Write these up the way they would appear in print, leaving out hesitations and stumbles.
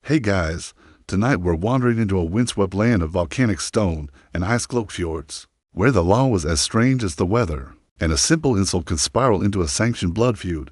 Hey guys, tonight we're wandering into a windswept land of volcanic stone and ice-cloaked fjords, where the law was as strange as the weather, and a simple insult can spiral into a sanctioned blood feud.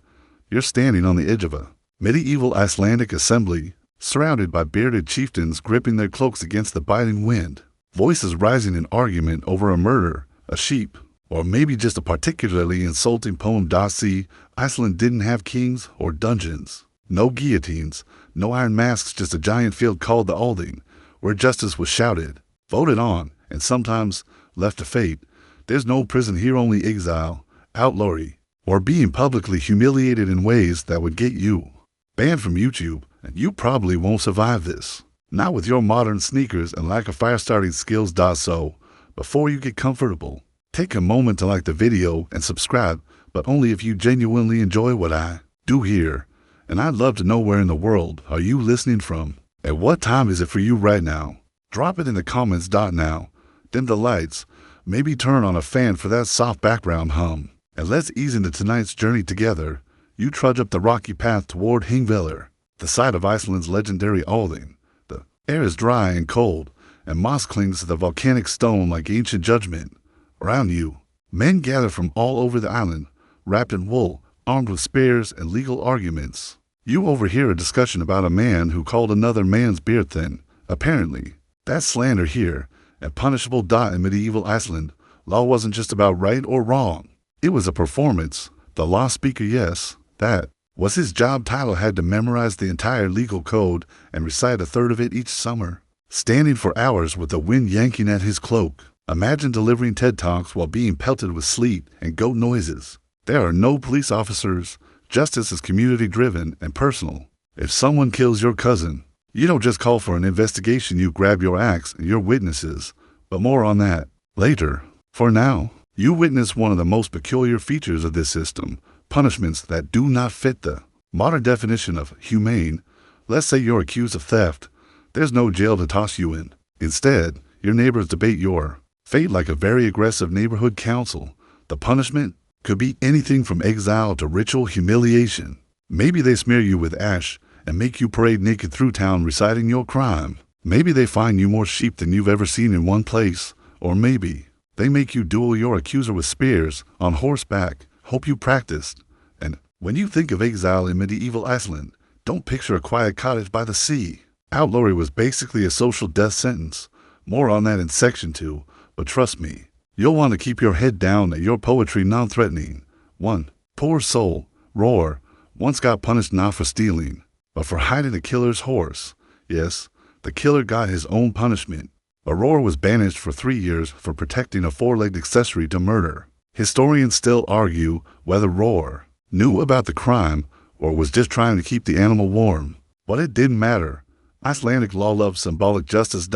You're standing on the edge of a medieval Icelandic assembly, surrounded by bearded chieftains gripping their cloaks against the biting wind, voices rising in argument over a murder, a sheep, or maybe just a particularly insulting poem. See, Iceland didn't have kings or dungeons. No guillotines, no iron masks, just a giant field called the Alding, where justice was shouted, voted on, and sometimes left to fate. There's no prison here, only exile, outlawry, or being publicly humiliated in ways that would get you banned from YouTube, and you probably won't survive this. Not with your modern sneakers and lack of fire-starting skills. So, before you get comfortable, take a moment to like the video and subscribe, but only if you genuinely enjoy what I do here. And I'd love to know where in the world are you listening from, and what time is it for you right now? Drop it in the comments. Now, dim the lights, maybe turn on a fan for that soft background hum, and let's ease into tonight's journey together. You trudge up the rocky path toward Hingvellir, the site of Iceland's legendary Alding. The air is dry and cold, and moss clings to the volcanic stone like ancient judgment. Around you, men gather from all over the island, wrapped in wool, armed with spears and legal arguments. You overhear a discussion about a man who called another man's beard thin. Apparently, that's slander here, and punishable. In medieval Iceland, law wasn't just about right or wrong. It was a performance. The law speaker, yes, that was his job title, had to memorize the entire legal code and recite a third of it each summer, standing for hours with the wind yanking at his cloak. Imagine delivering TED Talks while being pelted with sleet and goat noises. There are no police officers. Justice is community-driven and personal. If someone kills your cousin, you don't just call for an investigation, you grab your axe and your witnesses. But more on that later. For now, you witness one of the most peculiar features of this system, punishments that do not fit the modern definition of humane. Let's say you're accused of theft. There's no jail to toss you in. Instead, your neighbors debate your fate like a very aggressive neighborhood council. The punishment could be anything from exile to ritual humiliation. Maybe they smear you with ash and make you parade naked through town reciting your crime. Maybe they find you more sheep than you've ever seen in one place. Or maybe they make you duel your accuser with spears on horseback. Hope you practiced. And when you think of exile in medieval Iceland, don't picture a quiet cottage by the sea. Outlawry was basically a social death sentence. More on that in section 2, but trust me, you'll want to keep your head down and your poetry non-threatening. 1. Poor soul, Roar, once got punished not for stealing, but for hiding the killer's horse. Yes, the killer got his own punishment. But Roar was banished for 3 years for protecting a four-legged accessory to murder. Historians still argue whether Roar knew about the crime or was just trying to keep the animal warm. But it didn't matter. Icelandic law loves symbolic justice.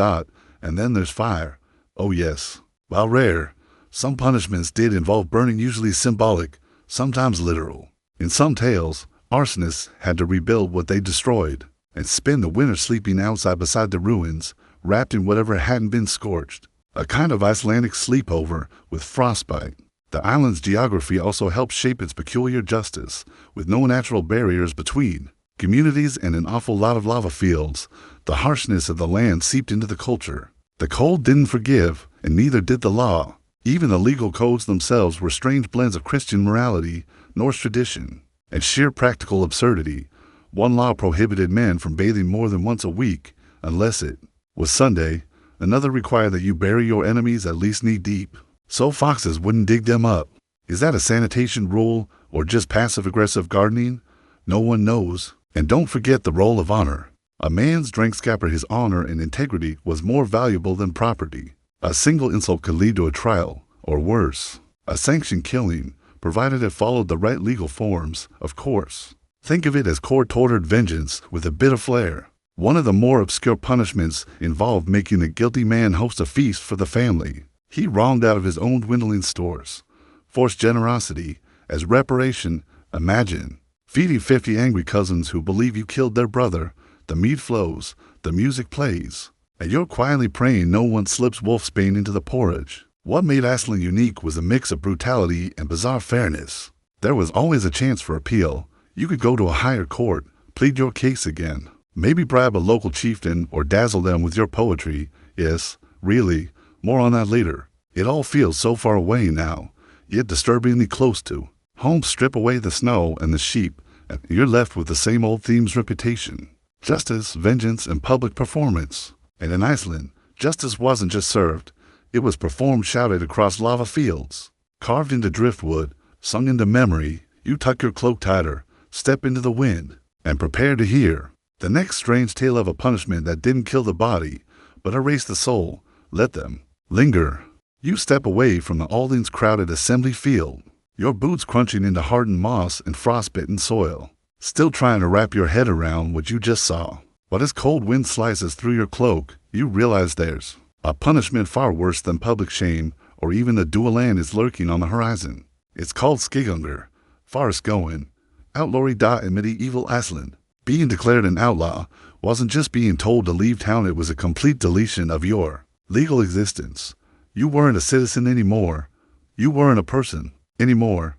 And then there's fire. Oh yes. While rare, some punishments did involve burning, usually symbolic, sometimes literal. In some tales, arsonists had to rebuild what they destroyed and spend the winter sleeping outside beside the ruins, wrapped in whatever hadn't been scorched. A kind of Icelandic sleepover with frostbite. The island's geography also helped shape its peculiar justice, with no natural barriers between communities and an awful lot of lava fields. The harshness of the land seeped into the culture. The cold didn't forgive, and neither did the law. Even the legal codes themselves were strange blends of Christian morality, Norse tradition, and sheer practical absurdity. One law prohibited men from bathing more than once a week, unless it was Sunday. Another required that you bury your enemies at least knee-deep, so foxes wouldn't dig them up. Is that a sanitation rule, or just passive-aggressive gardening? No one knows. And don't forget the role of honor. A man's drink scupper, his honor and integrity was more valuable than property. A single insult could lead to a trial, or worse, a sanctioned killing, provided it followed the right legal forms, of course. Think of it as court-ordered vengeance with a bit of flair. One of the more obscure punishments involved making the guilty man host a feast for the family he wronged out of his own dwindling stores. Forced generosity as reparation. Imagine feeding 50 angry cousins who believe you killed their brother. The meat flows, the music plays, and you're quietly praying no one slips wolfsbane into the porridge. What made Iceland unique was a mix of brutality and bizarre fairness. There was always a chance for appeal. You could go to a higher court, plead your case again, Maybe bribe a local chieftain or dazzle them with your poetry. Yes, really, more on that later. It all feels so far away now, yet disturbingly close to. Home strip away the snow and the sheep, and you're left with the same old theme's reputation. Justice, vengeance, and public performance. And in Iceland, justice wasn't just served, it was performed shouted across lava fields. Carved into driftwood, sung into memory, you tuck your cloak tighter, step into the wind, and prepare to hear the next strange tale of a punishment that didn't kill the body, but erased the soul. Let them linger. You step away from the Aldine's crowded assembly field, your boots crunching into hardened moss and frostbitten soil, still trying to wrap your head around what you just saw. But as cold wind slices through your cloak, you realize there's a punishment far worse than public shame or even a dual land is lurking on the horizon. It's called Skigungur, forest going, outlawry. In medieval Iceland, being declared an outlaw wasn't just being told to leave town, it was a complete deletion of your legal existence. You weren't a citizen anymore. You weren't a person anymore.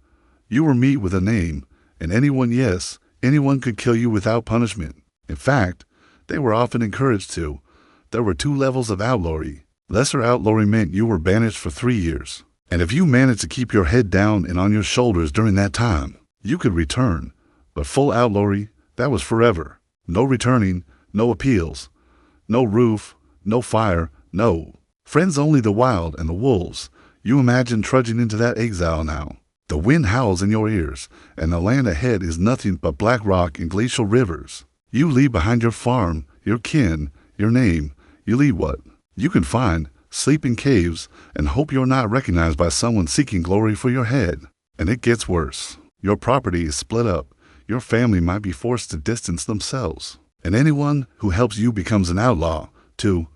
You were meat with a name, and anyone, yes, anyone could kill you without punishment. In fact, they were often encouraged to. There were 2 levels of outlawry. Lesser outlawry meant you were banished for 3 years. And if you managed to keep your head down and on your shoulders during that time, you could return. But full outlawry, that was forever. No returning, no appeals, no roof, no fire, no friends, only the wild and the wolves. You imagine trudging into that exile now. The wind howls in your ears, and the land ahead is nothing but black rock and glacial rivers. You leave behind your farm, your kin, your name. You leave what you can find, sleep in caves, and hope you're not recognized by someone seeking glory for your head. And it gets worse. Your property is split up. Your family might be forced to distance themselves. And anyone who helps you becomes an outlaw, too.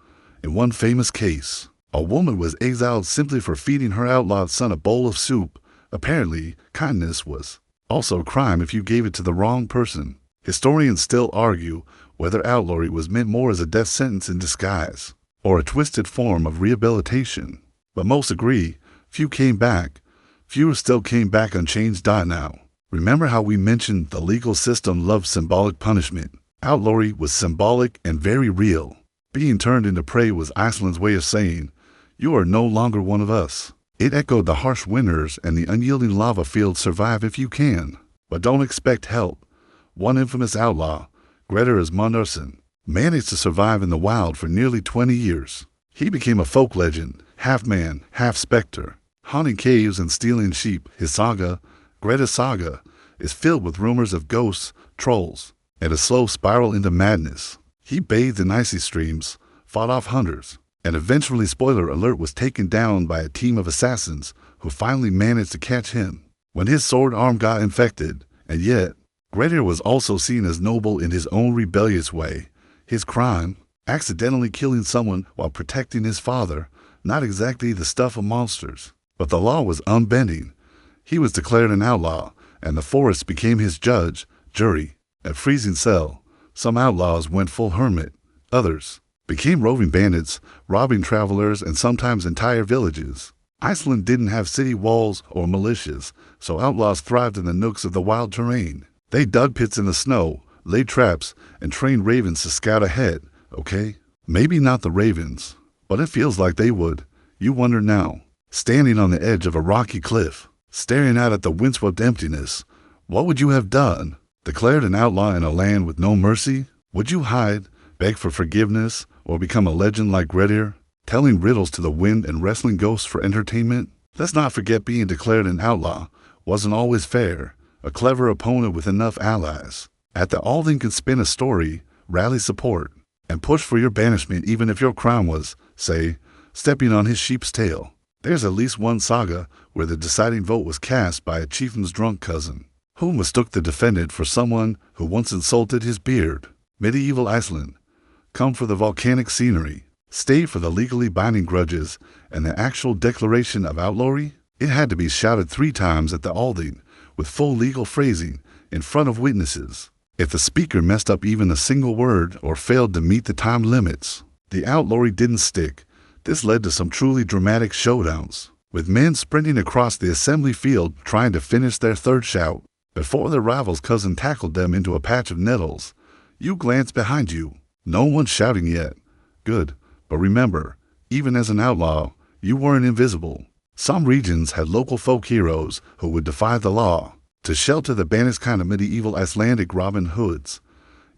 In one famous case, a woman was exiled simply for feeding her outlawed son a bowl of soup. Apparently, kindness was also a crime if you gave it to the wrong person. Historians still argue whether outlawry was meant more as a death sentence in disguise, or a twisted form of rehabilitation. But most agree, few came back. Fewer still came back unchanged. Now, remember how we mentioned the legal system loved symbolic punishment? Outlawry was symbolic and very real. Being turned into prey was Iceland's way of saying, you are no longer one of us. It echoed the harsh winters and the unyielding lava fields. Survive if you can, but don't expect help. One infamous outlaw, Grettir Asmundarson, managed to survive in the wild for nearly 20 years. He became a folk legend, half man, half specter, haunting caves and stealing sheep. His saga, Grettir's saga, is filled with rumors of ghosts, trolls, and a slow spiral into madness. He bathed in icy streams, fought off hunters, and eventually, spoiler alert, was taken down by a team of assassins who finally managed to catch him when his sword arm got infected. And yet, Grettir was also seen as noble in his own rebellious way. His crime, accidentally killing someone while protecting his father, not exactly the stuff of monsters. But the law was unbending. He was declared an outlaw, and the forest became his judge, jury, and freezing cell. Some outlaws went full hermit. Others became roving bandits, robbing travelers and sometimes entire villages. Iceland didn't have city walls or militias, so outlaws thrived in the nooks of the wild terrain. They dug pits in the snow, laid traps, and trained ravens to scout ahead, okay? Maybe not the ravens, but it feels like they would. You wonder now, standing on the edge of a rocky cliff, staring out at the windswept emptiness, what would you have done? Declared an outlaw in a land with no mercy? Would you hide, beg for forgiveness, or become a legend like Grettir, telling riddles to the wind and wrestling ghosts for entertainment? Let's not forget being declared an outlaw wasn't always fair. A clever opponent with enough allies at the Aldine could spin a story, rally support, and push for your banishment even if your crime was, say, stepping on his sheep's tail. There's at least one saga where the deciding vote was cast by a chieftain's drunk cousin, who mistook the defendant for someone who once insulted his beard. Medieval Iceland. Come for the volcanic scenery, stay for the legally binding grudges, and the actual declaration of outlawry. It had to be shouted 3 times at the Aldine, with full legal phrasing, in front of witnesses. If the speaker messed up even a single word or failed to meet the time limits, the outlawry didn't stick. This led to some truly dramatic showdowns, with men sprinting across the assembly field trying to finish their third shout before their rival's cousin tackled them into a patch of nettles. You glance behind you. No one's shouting yet. Good. But remember, even as an outlaw, you weren't invisible. Some regions had local folk heroes who would defy the law to shelter the banished kind of medieval Icelandic Robin Hoods.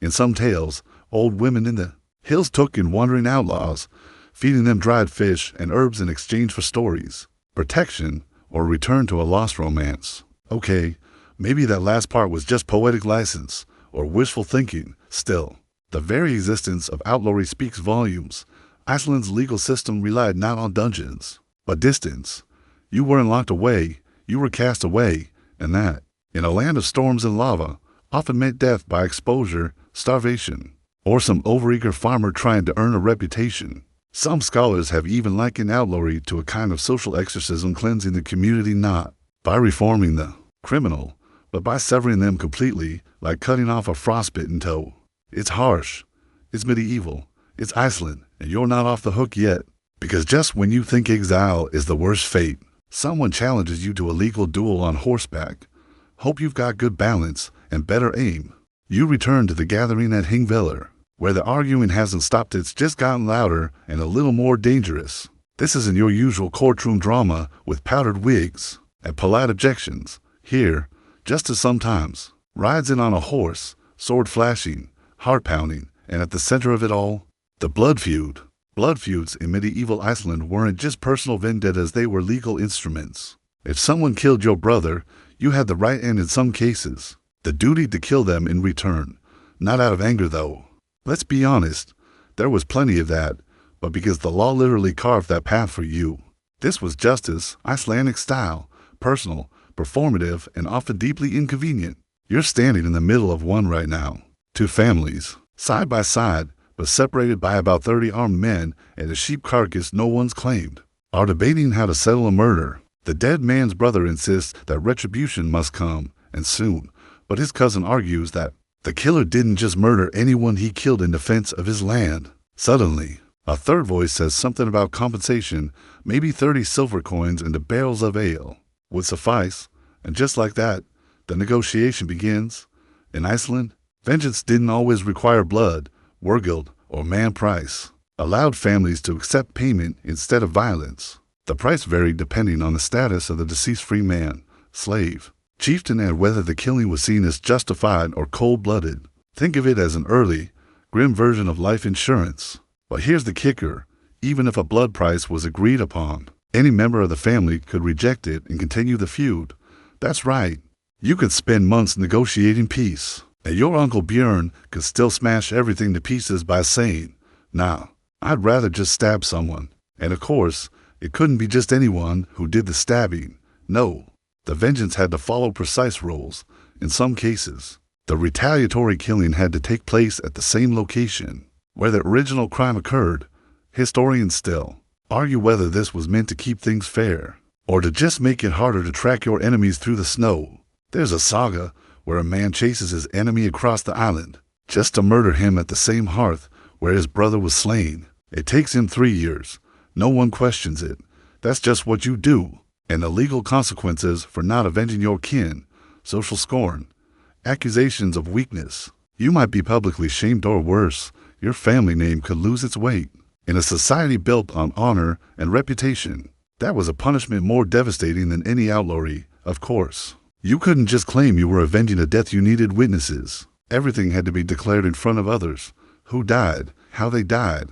In some tales, old women in the hills took in wandering outlaws, feeding them dried fish and herbs in exchange for stories, protection, or return to a lost romance. Okay, maybe that last part was just poetic license or wishful thinking. Still, the very existence of outlawry speaks volumes. Iceland's legal system relied not on dungeons, but distance. You weren't locked away, you were cast away, and that, in a land of storms and lava, often meant death by exposure, starvation, or some overeager farmer trying to earn a reputation. Some scholars have even likened outlawry to a kind of social exorcism, cleansing the community not by reforming the criminal, but by severing them completely, like cutting off a frostbitten toe. It's harsh, it's medieval, it's Iceland, and you're not off the hook yet. Because just when you think exile is the worst fate, someone challenges you to a legal duel on horseback. Hope you've got good balance and better aim. You return to the gathering at Hingvellir, where the arguing hasn't stopped, it's just gotten louder and a little more dangerous. This isn't your usual courtroom drama with powdered wigs and polite objections. Here, justice sometimes rides in on a horse, sword flashing, heart pounding, and at the center of it all, the blood feud. Blood feuds in medieval Iceland weren't just personal vendettas, they were legal instruments. If someone killed your brother, you had the right and in some cases, the duty to kill them in return. Not out of anger though. Let's be honest, there was plenty of that, but because the law literally carved that path for you. This was justice, Icelandic style, personal, performative, and often deeply inconvenient. You're standing in the middle of one right now. Two families, side by side, but separated by about 30 armed men and a sheep carcass no one's claimed, are debating how to settle a murder. The dead man's brother insists that retribution must come, and soon, but his cousin argues that the killer didn't just murder anyone he killed in defense of his land. Suddenly, a third voice says something about compensation, maybe 30 silver coins and the barrels of ale would suffice, and just like that, the negotiation begins. In Iceland, vengeance didn't always require blood, wergild, or man price, allowed families to accept payment instead of violence. The price varied depending on the status of the deceased free man, slave, chieftain, and whether the killing was seen as justified or cold-blooded. Think of it as an early, grim version of life insurance. But here's the kicker. Even if a blood price was agreed upon, any member of the family could reject it and continue the feud. That's right. You could spend months negotiating peace, and your Uncle Björn could still smash everything to pieces by saying, "Nah, I'd rather just stab someone." And of course, it couldn't be just anyone who did the stabbing. No, the vengeance had to follow precise rules. In some cases, the retaliatory killing had to take place at the same location where the original crime occurred. Historians still argue whether this was meant to keep things fair or to just make it harder to track your enemies through the snow. There's a saga where a man chases his enemy across the island just to murder him at the same hearth where his brother was slain. It takes him 3 years. No one questions it. That's just what you do. And the legal consequences for not avenging your kin, social scorn, accusations of weakness. You might be publicly shamed, or worse, your family name could lose its weight. In a society built on honor and reputation, that was a punishment more devastating than any outlawry, of course. You couldn't just claim you were avenging a death, you needed witnesses. Everything had to be declared in front of others. Who died, how they died,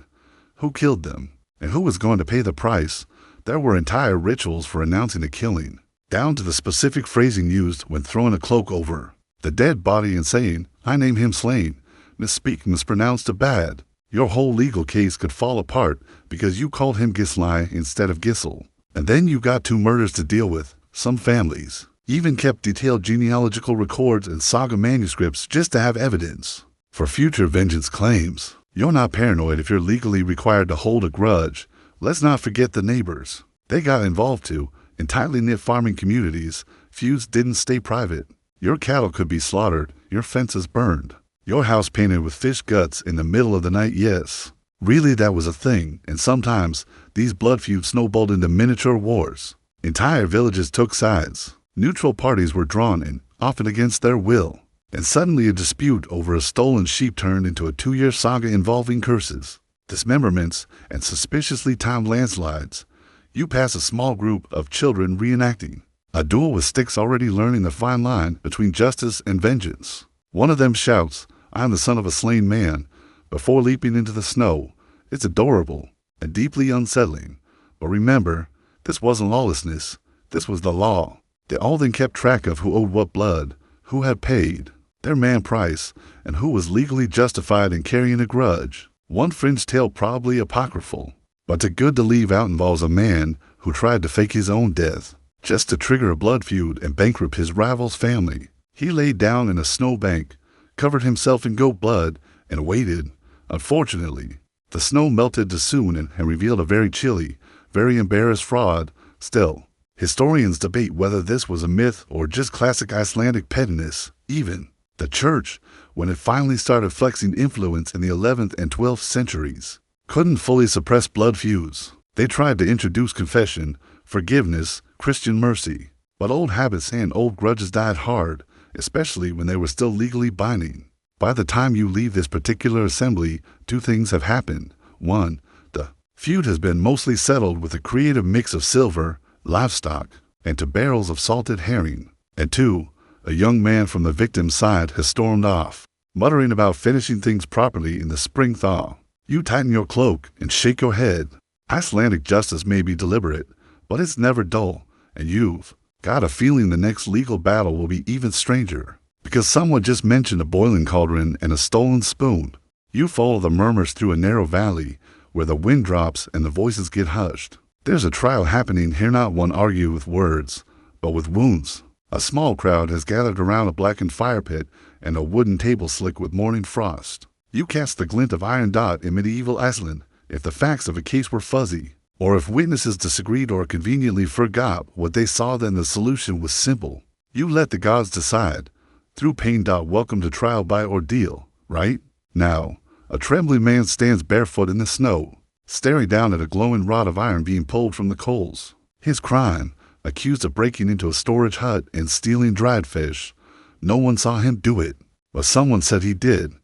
who killed them, and who was going to pay the price. There were entire rituals for announcing a killing, down to the specific phrasing used when throwing a cloak over the dead body and saying, "I name him slain." Misspeak, mispronounced a bad. Your whole legal case could fall apart because you called him Gisli instead of Gisel. And then you got 2 murders to deal with. Some families even kept detailed genealogical records and saga manuscripts just to have evidence for future vengeance claims. You're not paranoid if you're legally required to hold a grudge. Let's not forget the neighbors. They got involved too. In tightly knit farming communities, feuds didn't stay private. Your cattle could be slaughtered, your fences burned, your house painted with fish guts in the middle of the night. Yes, really, that was a thing, and sometimes these blood feuds snowballed into miniature wars. Entire villages took sides. Neutral parties were drawn in, often against their will. And suddenly a dispute over a stolen sheep turned into a 2-year saga involving curses, dismemberments, and suspiciously timed landslides. You pass a small group of children reenacting a duel with sticks, already learning the fine line between justice and vengeance. One of them shouts, "I am the son of a slain man," before leaping into the snow. It's adorable and deeply unsettling. But remember, this wasn't lawlessness. This was the law. They all then kept track of who owed what blood, who had paid their man price, and who was legally justified in carrying a grudge. One fringe tale probably apocryphal, but too good to leave out, involves a man who tried to fake his own death just to trigger a blood feud and bankrupt his rival's family. He laid down in a snowbank, covered himself in goat blood, and waited. Unfortunately, the snow melted too soon and revealed a very chilly, very embarrassed fraud. Still, historians debate whether this was a myth or just classic Icelandic pettiness. Even the church, when it finally started flexing influence in the 11th and 12th centuries, couldn't fully suppress blood feuds. They tried to introduce confession, forgiveness, Christian mercy. But old habits and old grudges died hard, especially when they were still legally binding. By the time you leave this particular assembly, 2 things have happened. 1, the feud has been mostly settled with a creative mix of silver, livestock, and 2 barrels of salted herring. And 2, a young man from the victim's side has stormed off, muttering about finishing things properly in the spring thaw. You tighten your cloak and shake your head. Icelandic justice may be deliberate, but it's never dull, and you've got a feeling the next legal battle will be even stranger, because someone just mentioned a boiling cauldron and a stolen spoon. You follow the murmurs through a narrow valley where the wind drops and the voices get hushed. There's a trial happening here, not one argued with words, but with wounds. A small crowd has gathered around a blackened fire pit and a wooden table slick with morning frost. You cast the glint of iron dot in medieval Iceland. If the facts of a case were fuzzy, or if witnesses disagreed or conveniently forgot what they saw, then the solution was simple. You let the gods decide. Through pain. Welcome to trial by ordeal, right? Now, a trembling man stands barefoot in the snow, staring down at a glowing rod of iron being pulled from the coals. His crime, accused of breaking into a storage hut and stealing dried fish. No one saw him do it, but someone said he did.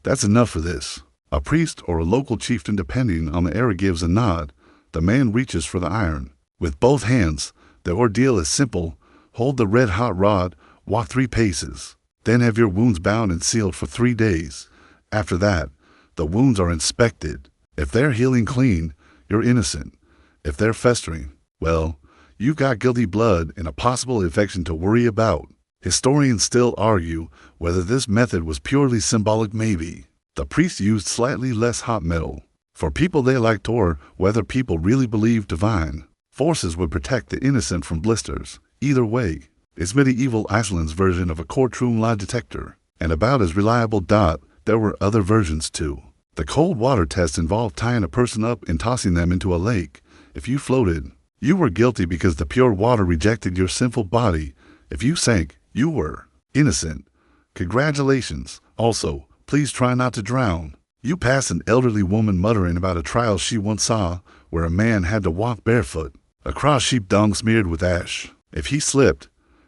That's enough for this. A priest or a local chieftain, depending on the era, gives a nod. The man reaches for the iron. With both hands, the ordeal is simple. Hold the red-hot rod, walk 3 paces. Then have your wounds bound and sealed for 3 days. After that, the wounds are inspected. If they're healing clean, you're innocent. If they're festering, well, you've got guilty blood and a possible infection to worry about. Historians still argue whether this method was purely symbolic. Maybe the priests used slightly less hot metal for people they liked, or whether people really believed divine forces would protect the innocent from blisters. Either way, it's medieval Iceland's version of a courtroom lie detector, and about as reliable. There were other versions too. The cold water test involved tying a person up and tossing them into a lake. If you floated, you were guilty because the pure water rejected your sinful body. If you sank, you were innocent. Congratulations. Also, please try not to drown. You pass an elderly woman muttering about a trial she once saw where a man had to walk barefoot across sheep dung smeared with ash. If he slipped,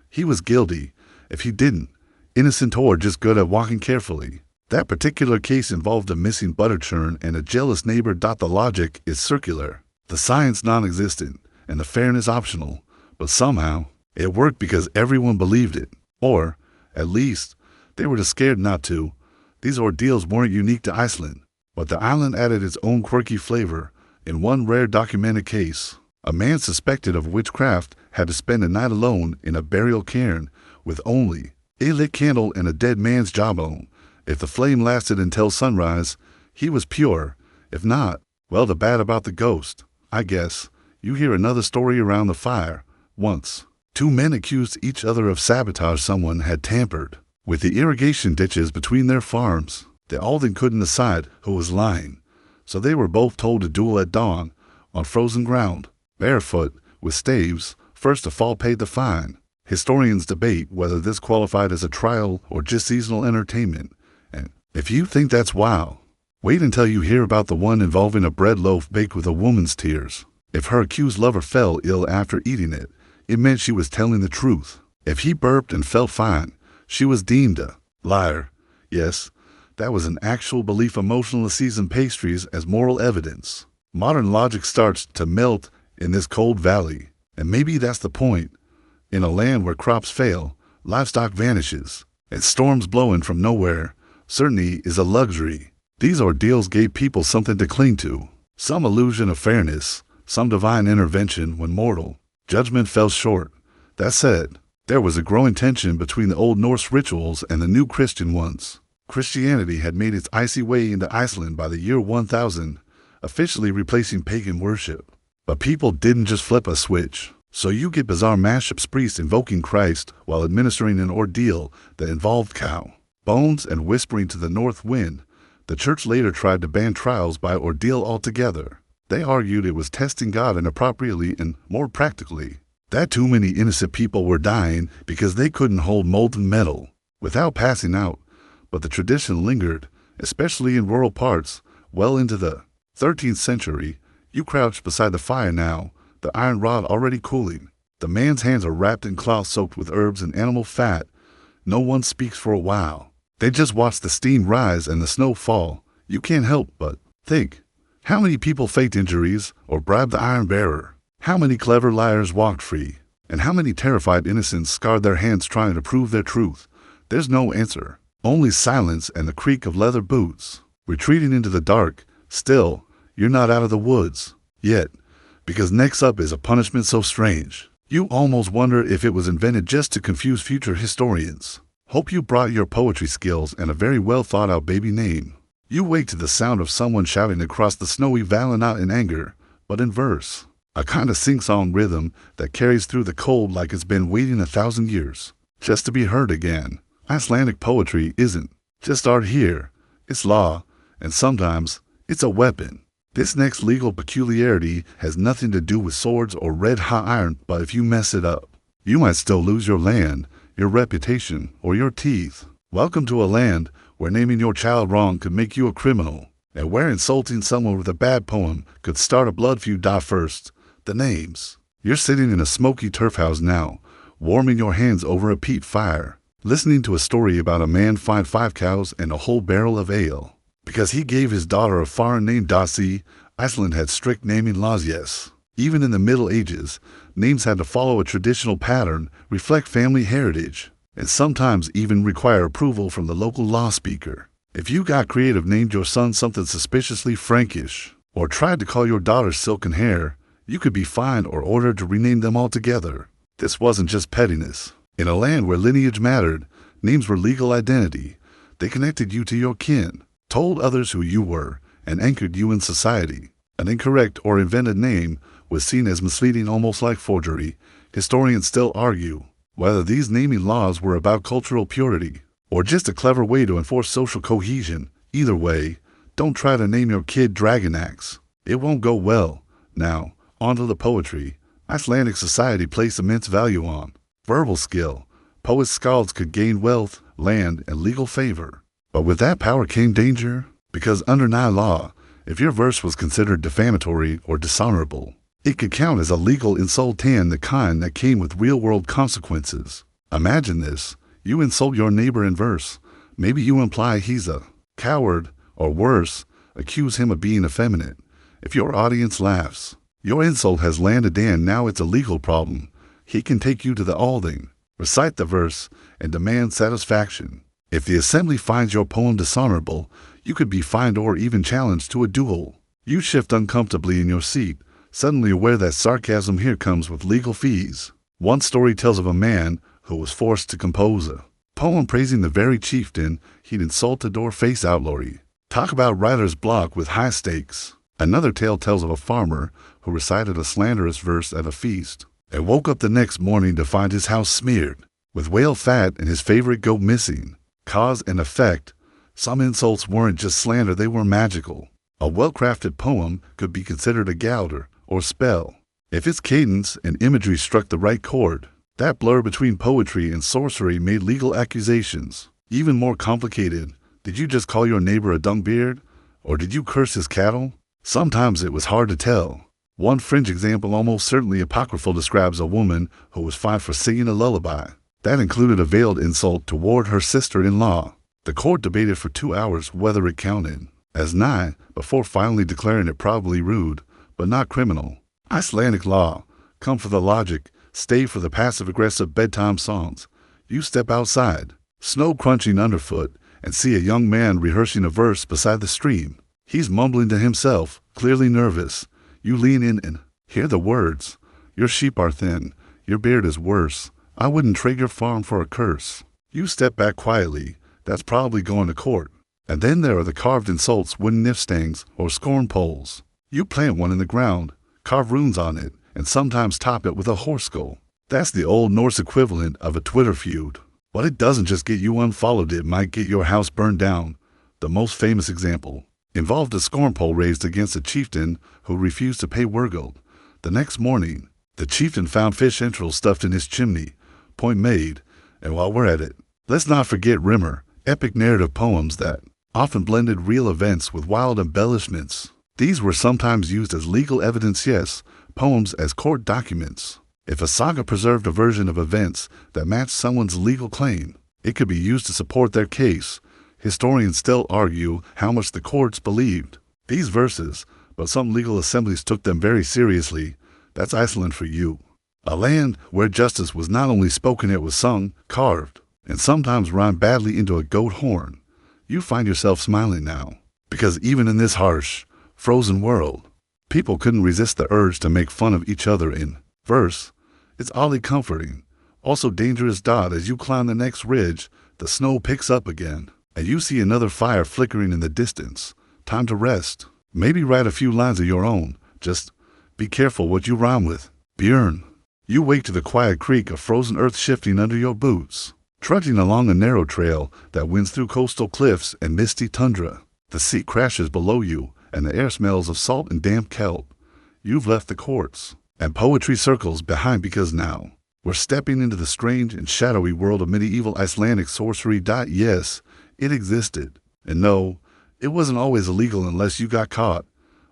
he was guilty. If he didn't, innocent or just good at walking carefully. That particular case involved a missing butter churn and a jealous neighbor. The logic is circular, the science non-existent, and the fairness optional. But somehow, it worked because everyone believed it. Or, at least, they were too scared not to. These ordeals weren't unique to Iceland, but the island added its own quirky flavor. In one rare documented case, a man suspected of witchcraft had to spend a night alone in a burial cairn with only a lit candle and a dead man's jawbone. If the flame lasted until sunrise, he was pure. If not, well, the bad about the ghost, I guess. You hear another story around the fire. Once, 2 men accused each other of sabotage. Someone had tampered with the irrigation ditches between their farms. They all then couldn't decide who was lying, so they were both told to duel at dawn on frozen ground, barefoot, with staves. First to fall paid the fine. Historians debate whether this qualified as a trial or just seasonal entertainment. And if you think that's wow, wait until you hear about the one involving a bread loaf baked with a woman's tears. If her accused lover fell ill after eating it, it meant she was telling the truth. If he burped and felt fine, she was deemed a Liar. Yes, that was an actual belief emotional seasoned pastries as moral evidence. Modern logic starts to melt in this cold valley. And maybe that's the point. In a land where crops fail, livestock vanishes, and storms blowing from nowhere, certainty is a luxury. These ordeals gave people something to cling to, some illusion of fairness, some divine intervention when mortal judgment fell short. That said, there was a growing tension between the Old Norse rituals and the new Christian ones. Christianity had made its icy way into Iceland by the year 1000, officially replacing pagan worship. But people didn't just flip a switch. So you get bizarre mashups priests invoking Christ while administering an ordeal that involved cow bones and whispering to the north wind. The church later tried to ban trials by ordeal altogether. They argued it was testing God inappropriately and, more practically, that too many innocent people were dying because they couldn't hold molten metal without passing out. But the tradition lingered, especially in rural parts, well into the 13th century. You crouch beside the fire now, the iron rod already cooling. The man's hands are wrapped in cloth soaked with herbs and animal fat. No one speaks for a while. They just watch the steam rise and the snow fall. You can't help but think, how many people faked injuries or bribed the iron bearer? How many clever liars walked free? And how many terrified innocents scarred their hands trying to prove their truth? There's no answer. Only silence and the creak of leather boots. Retreating into the dark. Still, you're not out of the woods yet, because next up is a punishment so strange, you almost wonder if it was invented just to confuse future historians. Hope you brought your poetry skills and a very well thought out baby name. You wake to the sound of someone shouting across the snowy valley, not in anger, but in verse. A kind of sing-song rhythm that carries through the cold like it's been waiting 1,000 years, just to be heard again. Icelandic poetry isn't just art here, it's law, and sometimes it's a weapon. This next legal peculiarity has nothing to do with swords or red-hot iron, but if you mess it up, you might still lose your land, your reputation, or your teeth. Welcome to a land where naming your child wrong could make you a criminal, and where insulting someone with a bad poem could start a blood feud. Die first. The names. You're sitting in a smoky turf house now, warming your hands over a peat fire, listening to a story about a man find 5 cows and a whole barrel of ale. Because he gave his daughter a foreign name, Dasi. Iceland had strict naming laws, yes. Even in the Middle Ages, names had to follow a traditional pattern, reflect family heritage, and sometimes even require approval from the local law speaker. If you got creative, named your son something suspiciously Frankish, or tried to call your daughter Silken Hair, you could be fined or ordered to rename them altogether. This wasn't just pettiness. In a land where lineage mattered, names were legal identity. They connected you to your kin, told others who you were, and anchored you in society. An incorrect or invented name was seen as misleading, almost like forgery. Historians still argue whether these naming laws were about cultural purity or just a clever way to enforce social cohesion. Either way, don't try to name your kid Dragon Axe. It won't go well. Now, onto the poetry. Icelandic society placed immense value on verbal skill. Poets, skalds could gain wealth, land, and legal favor. But with that power came danger, because under Nye law, if your verse was considered defamatory or dishonorable, it could count as a legal insult, and the kind that came with real-world consequences. Imagine this. You insult your neighbor in verse. Maybe you imply he's a coward, or worse, accuse him of being effeminate. If your audience laughs, your insult has landed, and now it's a legal problem. He can take you to the Alding, recite the verse, and demand satisfaction. If the assembly finds your poem dishonorable, you could be fined or even challenged to a duel. You shift uncomfortably in your seat, suddenly aware that sarcasm here comes with legal fees. One story tells of a man who was forced to compose a poem praising the very chieftain he'd insulted or face outlawry. Talk about writer's block with high stakes. Another tale tells of a farmer who recited a slanderous verse at a feast and woke up the next morning to find his house smeared with whale fat and his favorite goat missing. Cause and effect. Some insults weren't just slander, they were magical. A well-crafted poem could be considered a gouter or spell if its cadence and imagery struck the right chord. That blur between poetry and sorcery made legal accusations even more complicated. Did you just call your neighbor a dunkbeard, or did you curse his cattle? Sometimes it was hard to tell. One fringe example, almost certainly apocryphal, describes a woman who was fined for singing a lullaby. That included a veiled insult toward her sister-in-law. The court debated for 2 hours whether it counted as nigh before finally declaring it probably rude, but not criminal. Icelandic law, come for the logic, stay for the passive-aggressive bedtime songs. You step outside, snow crunching underfoot, and see a young man rehearsing a verse beside the stream. He's mumbling to himself, clearly nervous. You lean in and hear the words. Your sheep are thin, your beard is worse. I wouldn't trade your farm for a curse. You step back quietly. That's probably going to court. And then there are the carved insults, wooden nifstangs, or scorn poles. You plant one in the ground, carve runes on it, and sometimes top it with a horse skull. That's the Old Norse equivalent of a Twitter feud. But it doesn't just get you unfollowed, it might get your house burned down. The most famous example involved a scorn pole raised against a chieftain who refused to pay wergild. The next morning, the chieftain found fish entrails stuffed in his chimney. Point made. And while we're at it, let's not forget Rimmer, epic narrative poems that often blended real events with wild embellishments. These were sometimes used as legal evidence, yes, poems as court documents. If a saga preserved a version of events that matched someone's legal claim, it could be used to support their case. Historians still argue how much the courts believed these verses, but some legal assemblies took them very seriously. That's Iceland for you. A land where justice was not only spoken, it was sung, carved, and sometimes rhymed badly into a goat horn. You find yourself smiling now, because even in this harsh, frozen world, people couldn't resist the urge to make fun of each other in verse. It's oddly comforting, also dangerous. As you climb the next ridge, the snow picks up again, and you see another fire flickering in the distance. Time to rest. Maybe write a few lines of your own. Just be careful what you rhyme with. Björn. You wake to the quiet creak of frozen earth shifting under your boots. Trudging along a narrow trail that winds through coastal cliffs and misty tundra. The sea crashes below you, and the air smells of salt and damp kelp. You've left the courts, and poetry circles behind, because now we're stepping into the strange and shadowy world of medieval Icelandic sorcery. Yes, it existed. And no, it wasn't always illegal unless you got caught,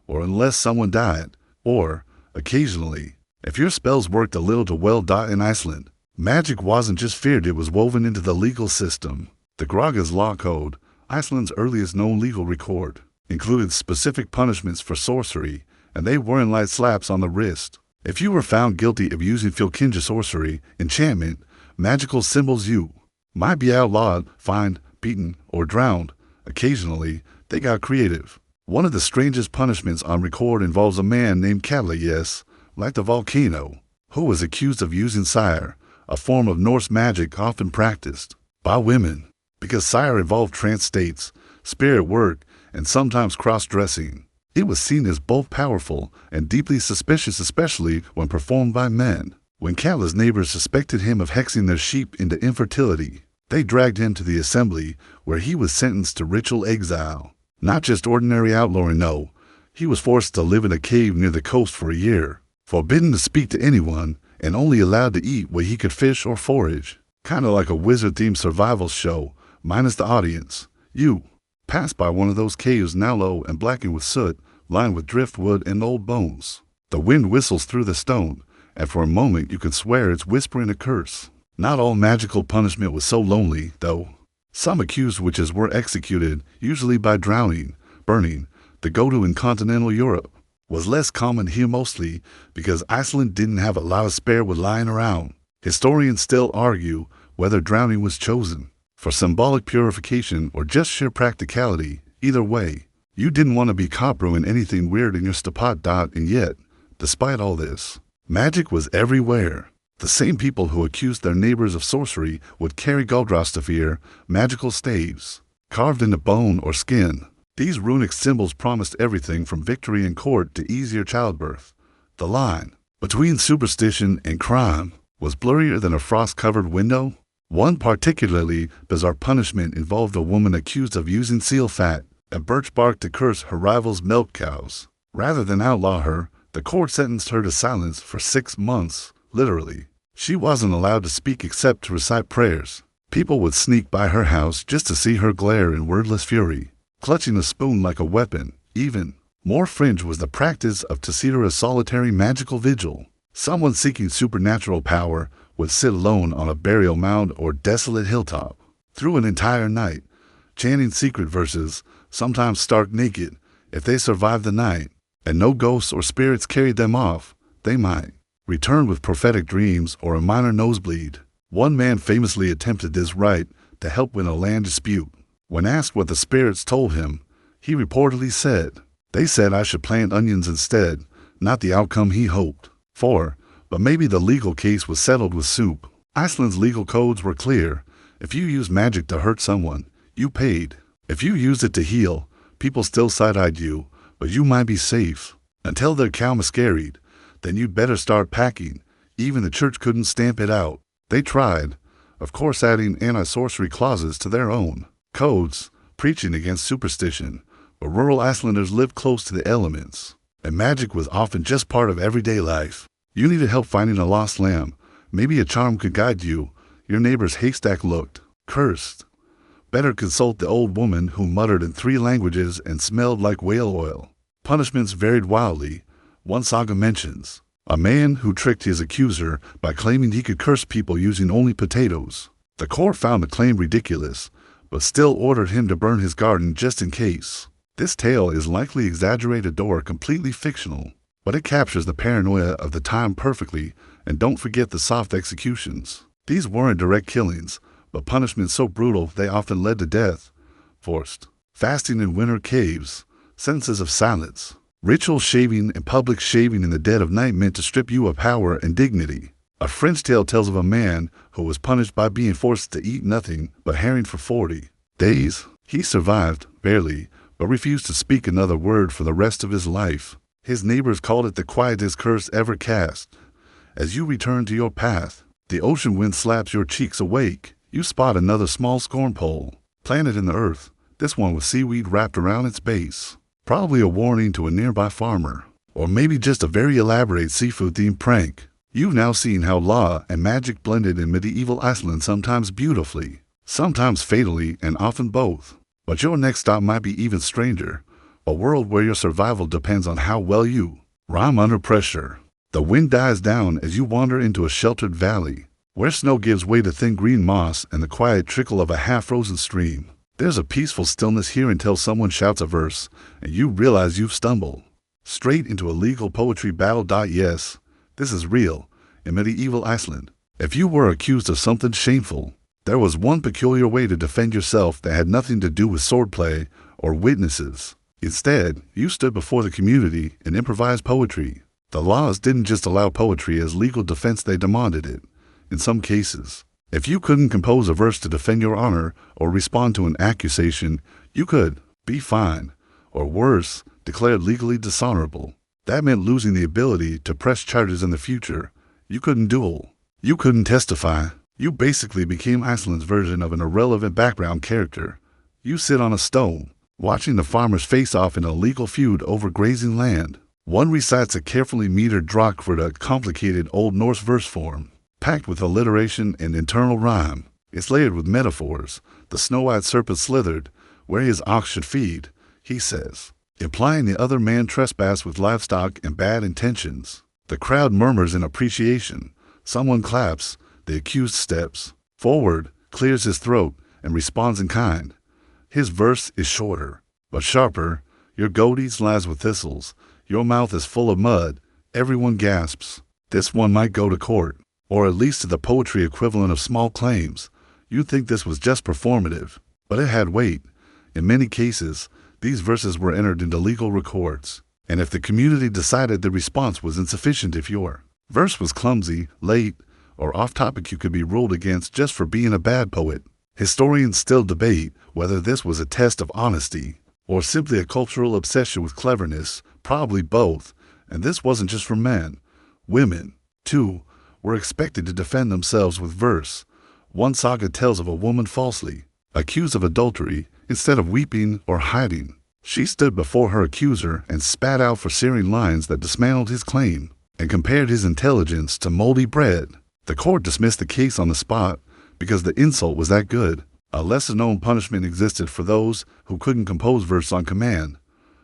or unless someone died, or, occasionally, if your spells worked a little too well. In Iceland, magic wasn't just feared, it was woven into the legal system. The Graga's Law Code, Iceland's earliest known legal record, included specific punishments for sorcery, and they weren't light slaps on the wrist. If you were found guilty of using Fylkinja sorcery, enchantment, magical symbols, you might be outlawed, fined, beaten, or drowned. Occasionally, they got creative. One of the strangest punishments on record involves a man named Kalla, yes, like the volcano, who was accused of using sire, a form of Norse magic often practiced by women, because sire involved trance states, spirit work, and sometimes cross-dressing. It was seen as both powerful and deeply suspicious, especially when performed by men. When Kalla's neighbors suspected him of hexing their sheep into infertility, they dragged him to the assembly, where he was sentenced to ritual exile. Not just ordinary outlawing, no. He was forced to live in a cave near the coast for a year, forbidden to speak to anyone, and only allowed to eat what he could fish or forage. Kind of like a wizard-themed survival show, minus the audience. You pass by one of those caves, now low and blackened with soot, lined with driftwood and old bones. The wind whistles through the stone, and for a moment you can swear it's whispering a curse. Not all magical punishment was so lonely, though. Some accused witches were executed, usually by drowning, burning. The go-to in continental Europe was less common here, mostly because Iceland didn't have a lot of spare wood lying around. Historians still argue whether drowning was chosen for symbolic purification or just sheer practicality. Either way, you didn't want to be caught brewing anything weird in your stepot. And yet, despite all this, magic was everywhere. The same people who accused their neighbors of sorcery would carry Galdrostafir, magical staves, carved into bone or skin. These runic symbols promised everything from victory in court to easier childbirth. The line between superstition and crime was blurrier than a frost-covered window. One particularly bizarre punishment involved a woman accused of using seal fat and birch bark to curse her rival's milk cows. Rather than outlaw her, the court sentenced her to silence for 6 months, literally. She wasn't allowed to speak except to recite prayers. People would sneak by her house just to see her glare in wordless fury, clutching a spoon like a weapon. Even more fringe was the practice of Tessira, a solitary magical vigil. Someone seeking supernatural power would sit alone on a burial mound or desolate hilltop through an entire night, chanting secret verses, sometimes stark naked. If they survived the night, and no ghosts or spirits carried them off, they might return with prophetic dreams or a minor nosebleed. One man famously attempted this rite to help win a land dispute. When asked what the spirits told him, he reportedly said, "They said I should plant onions instead, not the outcome he hoped for, but maybe the legal case was settled with soup." Iceland's legal codes were clear. If you used magic to hurt someone, you paid. If you used it to heal, people still side-eyed you, but you might be safe. Until their cow miscarried, then you'd better start packing. Even the church couldn't stamp it out. They tried, of course, adding anti-sorcery clauses to their own codes, preaching against superstition, but rural Icelanders lived close to the elements, and magic was often just part of everyday life. You needed help finding a lost lamb. Maybe a charm could guide you. Your neighbor's haystack looked cursed. Better consult the old woman who muttered in 3 languages and smelled like whale oil. Punishments varied wildly. One saga mentions a man who tricked his accuser by claiming he could curse people using only potatoes. The court found the claim ridiculous, but still ordered him to burn his garden just in case. This tale is likely exaggerated or completely fictional, but it captures the paranoia of the time perfectly. And don't forget the soft executions. These weren't direct killings, but punishments so brutal they often led to death. Forced fasting in winter caves, sentences of silence, ritual shaving and public shaving in the dead of night meant to strip you of power and dignity. A French tale tells of a man who was punished by being forced to eat nothing but herring for 40 days. He survived, barely, but refused to speak another word for the rest of his life. His neighbors called it the quietest curse ever cast. As you return to your path, the ocean wind slaps your cheeks awake. You spot another small scorn pole, planted in the earth, this one with seaweed wrapped around its base. Probably a warning to a nearby farmer, or maybe just a very elaborate seafood-themed prank. You've now seen how law and magic blended in medieval Iceland, sometimes beautifully, sometimes fatally, and often both. But your next stop might be even stranger, a world where your survival depends on how well you rhyme under pressure. The wind dies down as you wander into a sheltered valley, where snow gives way to thin green moss and the quiet trickle of a half-frozen stream. There's a peaceful stillness here until someone shouts a verse, and you realize you've stumbled straight into a legal poetry battle. Yes, this is real. In medieval Iceland, if you were accused of something shameful, there was one peculiar way to defend yourself that had nothing to do with swordplay or witnesses. Instead, you stood before the community and improvised poetry. The laws didn't just allow poetry as legal defense, they demanded it. In some cases, if you couldn't compose a verse to defend your honor or respond to an accusation, you could be fined, or worse, declared legally dishonorable. That meant losing the ability to press charges in the future. You couldn't duel. You couldn't testify. You basically became Iceland's version of an irrelevant background character. You sit on a stone, watching the farmers face off in a legal feud over grazing land. One recites a carefully metered drach for the complicated Old Norse verse form, packed with alliteration and internal rhyme. It's layered with metaphors. The snow-white serpent slithered where his ox should feed, he says, implying the other man trespassed with livestock and bad intentions. The crowd murmurs in appreciation. Someone claps. The accused steps forward, clears his throat, and responds in kind. His verse is shorter, but sharper. Your goatees lies with thistles. Your mouth is full of mud. Everyone gasps. This one might go to court, or at least to the poetry equivalent of small claims. You'd think this was just performative, but it had weight. In many cases, these verses were entered into legal records, and if the community decided the response was insufficient, if your verse was clumsy, late, or off-topic, you could be ruled against just for being a bad poet. Historians still debate whether this was a test of honesty or simply a cultural obsession with cleverness, probably both. And this wasn't just for men. Women, too, were expected to defend themselves with verse. One saga tells of a woman falsely accused of adultery. Instead of weeping or hiding, she stood before her accuser and spat out searing lines that dismantled his claim and compared his intelligence to moldy bread. The court dismissed the case on the spot because the insult was that good. A lesser-known punishment existed for those who couldn't compose verse on command.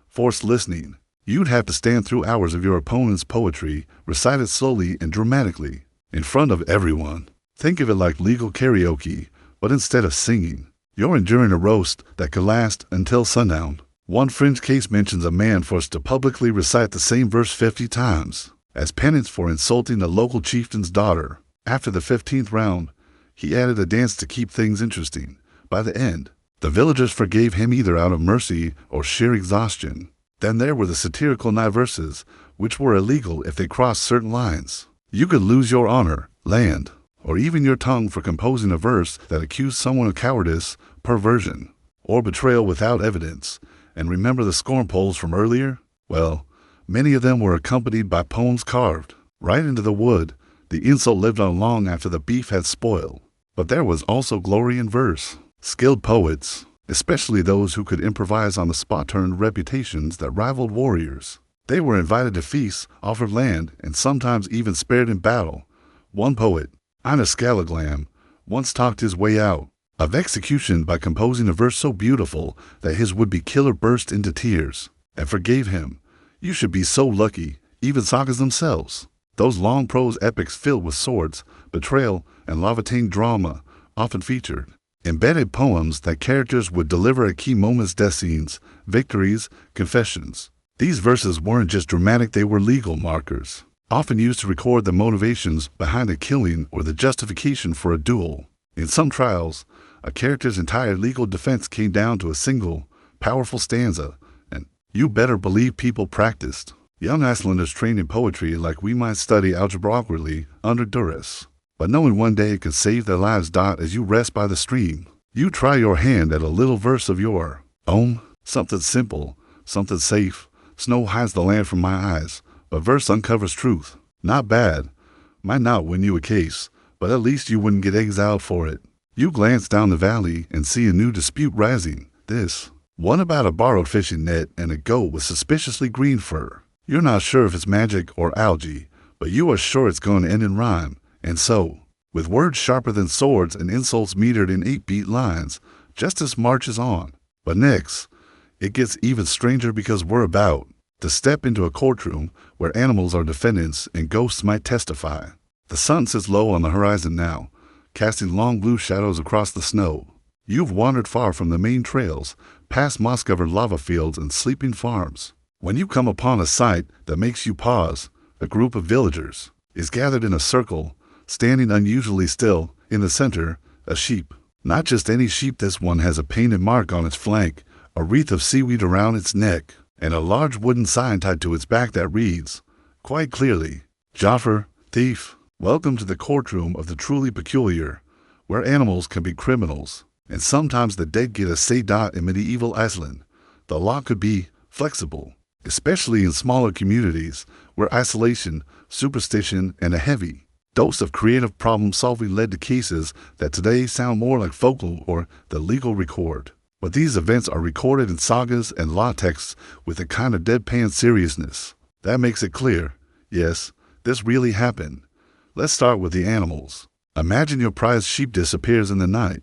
Forced listening. You'd have to stand through hours of your opponent's poetry, recited slowly and dramatically. in front of everyone. Think of it like legal karaoke, but instead of singing, you're enduring a roast that could last until sundown. One fringe case mentions a man forced to publicly recite the same verse 50 times as penance for insulting the local chieftain's daughter. After the 15th round, he added a dance to keep things interesting. By the end, the villagers forgave him either out of mercy or sheer exhaustion. Then there were the satirical night verses, which were illegal if they crossed certain lines. You could lose your honor, land, or even your tongue for composing a verse that accused someone of cowardice, perversion, or betrayal without evidence. And remember the scorn poles from earlier? Well, many of them were accompanied by poems carved right into the wood. The insult lived on long after the beef had spoiled. But there was also glory in verse. Skilled poets, especially those who could improvise on the spot, earned reputations that rivaled warriors. They were invited to feasts, offered land, and sometimes even spared in battle. One poet, Inescalaglam, once talked his way out of execution by composing a verse so beautiful that his would-be killer burst into tears and forgave him. You should be so lucky, even sagas themselves. Those long prose epics filled with swords, betrayal, and lavating drama often featured embedded poems that characters would deliver at key moments, death scenes, victories, confessions. These verses weren't just dramatic, they were legal markers, often used to record the motivations behind a killing or the justification for a duel. In some trials, a character's entire legal defense came down to a single, powerful stanza, and you better believe people practiced. Young Icelanders trained in poetry like we might study algebraically under duress, but knowing one day it could save their lives. As you rest by the stream, you try your hand at a little verse of your own, something simple, something safe. Snow hides the land from my eyes, but verse uncovers truth. Not bad. Might not win you a case, but at least you wouldn't get exiled for it. You glance down the valley and see a new dispute rising. This one about a borrowed fishing net and a goat with suspiciously green fur. You're not sure if it's magic or algae, but you are sure it's going to end in rhyme. And so, with words sharper than swords and insults metered in 8-beat lines, justice marches on. But next, it gets even stranger because we're about to step into a courtroom where animals are defendants and ghosts might testify. The sun sits low on the horizon now, casting long blue shadows across the snow. You've wandered far from the main trails, past moss-covered lava fields and sleeping farms, when you come upon a sight that makes you pause. A group of villagers is gathered in a circle, standing unusually still. In the center, a sheep. Not just any sheep, this one has a painted mark on its flank, a wreath of seaweed around its neck, and a large wooden sign tied to its back that reads, quite clearly, Jaffer, thief. Welcome to the courtroom of the truly peculiar, where animals can be criminals, and sometimes the dead get a say. In medieval Iceland, the law could be flexible, especially in smaller communities where isolation, superstition, and a heavy dose of creative problem-solving led to cases that today sound more like folklore or the legal record. But these events are recorded in sagas and law texts with a kind of deadpan seriousness that makes it clear, yes, this really happened. Let's start with the animals. Imagine your prized sheep disappears in the night.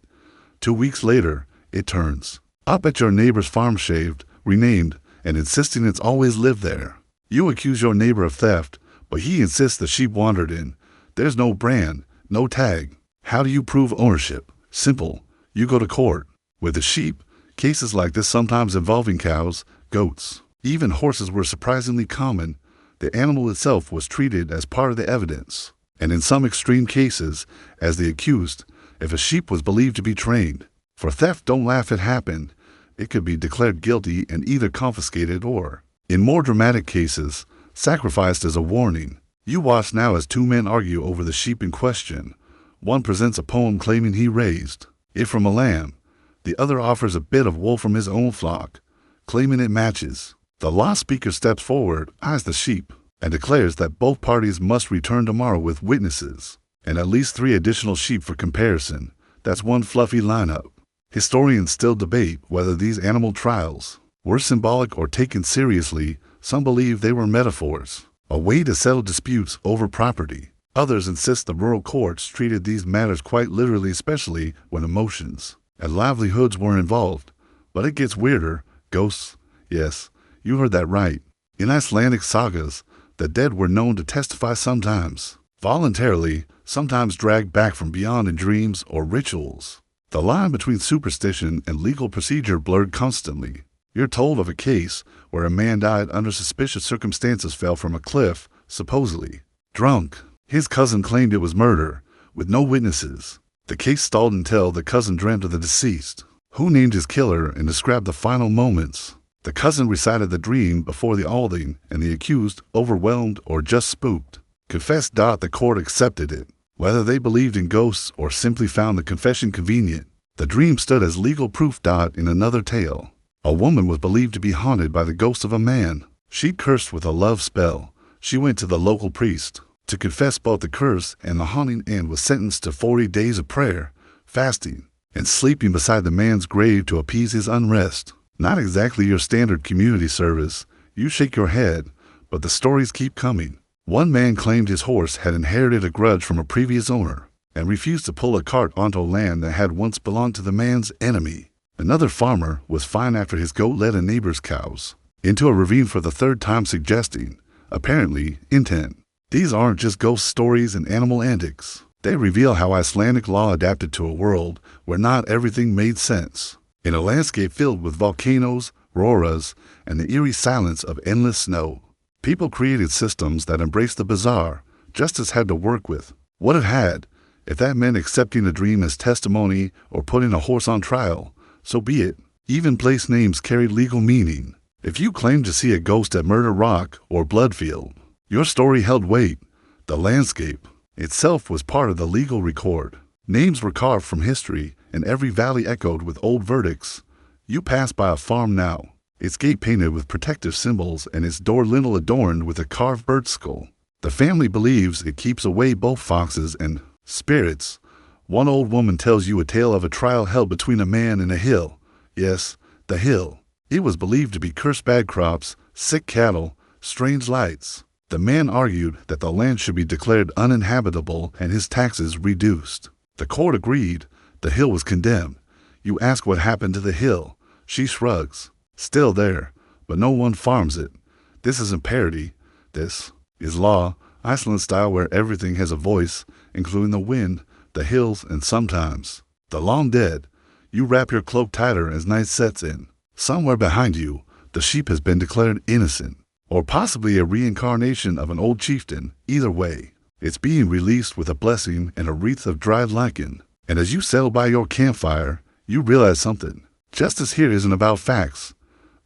2 weeks later, it turns up at your neighbor's farm, shaved, renamed, and insisting it's always lived there. You accuse your neighbor of theft, but he insists the sheep wandered in. There's no brand, no tag. How do you prove ownership? Simple. You go to court. With the sheep, cases like this, sometimes involving cows, goats, even horses, were surprisingly common. The animal itself was treated as part of the evidence, and in some extreme cases, as the accused. If a sheep was believed to be trained for theft, don't laugh, it happened. It could be declared guilty and either confiscated or, in more dramatic cases, sacrificed as a warning. You watch now as 2 men argue over the sheep in question. One presents a poem claiming he raised it from a lamb. The other offers a bit of wool from his own flock, claiming it matches. The law speaker steps forward, eyes the sheep, and declares that both parties must return tomorrow with witnesses and at least 3 additional sheep for comparison. That's one fluffy lineup. Historians still debate whether these animal trials were symbolic or taken seriously. Some believe they were metaphors, a way to settle disputes over property. Others insist the rural courts treated these matters quite literally, especially when emotions and livelihoods were involved. But it gets weirder. Ghosts. Yes, you heard that right. In Icelandic sagas, the dead were known to testify sometimes. voluntarily, sometimes dragged back from beyond in dreams or rituals. The line between superstition and legal procedure blurred constantly. You're told of a case where a man died under suspicious circumstances, fell from a cliff, supposedly drunk. His cousin claimed it was murder, with no witnesses. The case stalled until the cousin dreamt of the deceased, who named his killer and described the final moments. The cousin recited the dream before the audience, and the accused, overwhelmed or just spooked, confessed. The court accepted it, whether they believed in ghosts or simply found the confession convenient. The dream stood as legal proof. In another tale, a woman was believed to be haunted by the ghost of a man she'd cursed with a love spell. She went to the local priest to confess both the curse and the haunting, and was sentenced to 40 days of prayer, fasting, and sleeping beside the man's grave to appease his unrest. Not exactly your standard community service. You shake your head, but the stories keep coming. One man claimed his horse had inherited a grudge from a previous owner and refused to pull a cart onto land that had once belonged to the man's enemy. Another farmer was fined after his goat led a neighbor's cows into a ravine for the third time, suggesting, apparently, intent. These aren't just ghost stories and animal antics. They reveal how Icelandic law adapted to a world where not everything made sense. In a landscape filled with volcanoes, auroras, and the eerie silence of endless snow, people created systems that embraced the bizarre. Justice had to work with what it had. If that meant accepting a dream as testimony or putting a horse on trial, so be it. Even place names carried legal meaning. If you claimed to see a ghost at Murder Rock or Bloodfield, your story held weight. The landscape itself was part of the legal record. Names were carved from history, and every valley echoed with old verdicts. You pass by a farm now, its gate painted with protective symbols and its door lintel adorned with a carved bird skull. The family believes it keeps away both foxes and spirits. One old woman tells you a tale of a trial held between a man and a hill. Yes, the hill. It was believed to be cursed bad crops, sick cattle, strange lights. The man argued that the land should be declared uninhabitable and his taxes reduced. The court agreed. The hill was condemned. You ask what happened to the hill. She shrugs. Still there, but no one farms it. This isn't parody. This is law, Iceland style, where everything has a voice, including the wind, the hills, and sometimes the long dead. You wrap your cloak tighter as night sets in. Somewhere behind you, the sheep has been declared innocent, or possibly a reincarnation of an old chieftain. Either way, it's being released with a blessing and a wreath of dried lichen. And as you settle by your campfire, you realize something. Justice here isn't about facts.